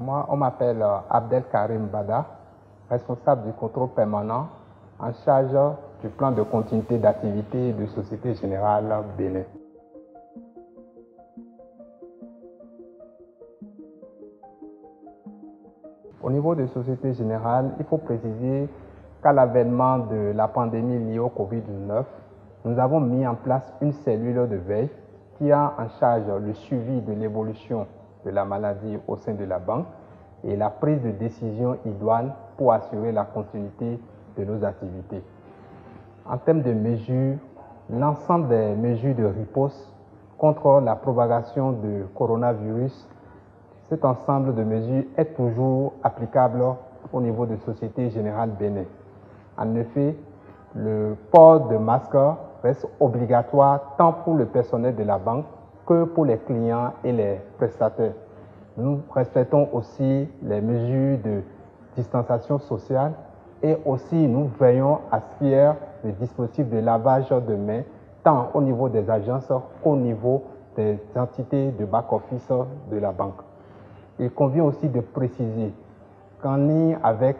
Moi, on m'appelle Abdel Karim Bada, responsable du contrôle permanent en charge du plan de continuité d'activité de Société Générale Bénin. Au niveau de Société Générale, il faut préciser qu'à l'avènement de la pandémie liée au Covid-19, nous avons mis en place une cellule de veille qui a en charge le suivi de l'évolution de la maladie au sein de la banque et la prise de décision idoine pour assurer la continuité de nos activités. En termes de mesures, l'ensemble des mesures de riposte contre la propagation du coronavirus, cet ensemble de mesures est toujours applicable au niveau de Société Générale Bénin. En effet, le port de masque reste obligatoire tant pour le personnel de la banque que pour les clients et les prestataires. Nous respectons aussi les mesures de distanciation sociale et aussi nous veillons à ce qu'il y ait le dispositif de lavage de mains tant au niveau des agences qu'au niveau des entités de back-office de la banque. Il convient aussi de préciser qu'en ligne avec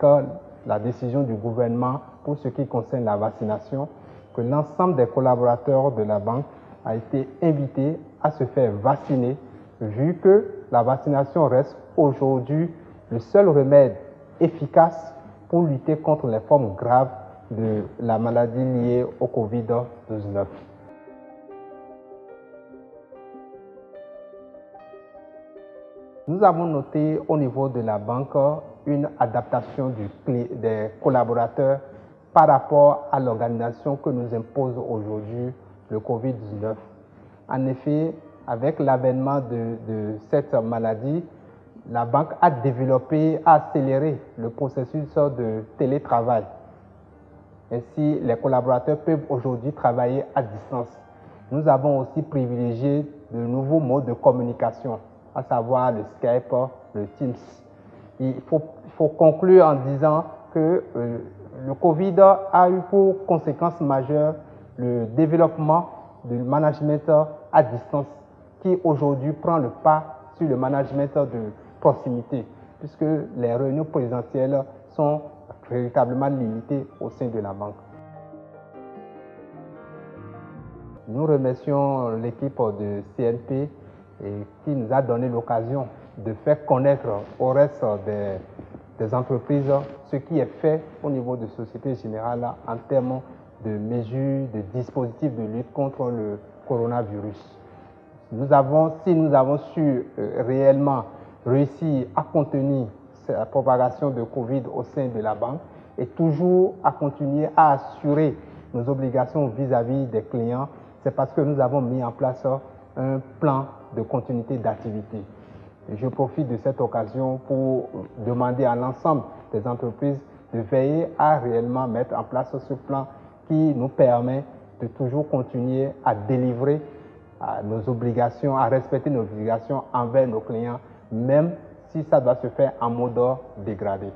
la décision du gouvernement pour ce qui concerne la vaccination, que l'ensemble des collaborateurs de la banque a été invité à se faire vacciner, vu que la vaccination reste aujourd'hui le seul remède efficace pour lutter contre les formes graves de la maladie liée au Covid-19. Nous avons noté au niveau de la banque une adaptation des collaborateurs par rapport à l'organisation que nous impose aujourd'hui le Covid-19. En effet, avec l'avènement de cette maladie, la banque a développé, a accéléré le processus de télétravail. Ainsi, les collaborateurs peuvent aujourd'hui travailler à distance. Nous avons aussi privilégié de nouveaux modes de communication, à savoir le Skype, le Teams. Il faut conclure en disant que le Covid a eu pour conséquence majeure le développement du management à distance qui aujourd'hui prend le pas sur le management de proximité puisque les réunions présentielles sont véritablement limitées au sein de la banque. Nous remercions l'équipe de CNP qui nous a donné l'occasion de faire connaître au reste des entreprises ce qui est fait au niveau de Société Générale en termes de mesures, de dispositifs de lutte contre le coronavirus. Si nous avons su réellement réussir à contenir la propagation de Covid au sein de la banque et toujours à continuer à assurer nos obligations vis-à-vis des clients, c'est parce que nous avons mis en place un plan de continuité d'activité. Je profite de cette occasion pour demander à l'ensemble des entreprises de veiller à réellement mettre en place ce plan qui nous permet de toujours continuer à délivrer nos obligations, à respecter nos obligations envers nos clients, même si ça doit se faire en mode dégradé.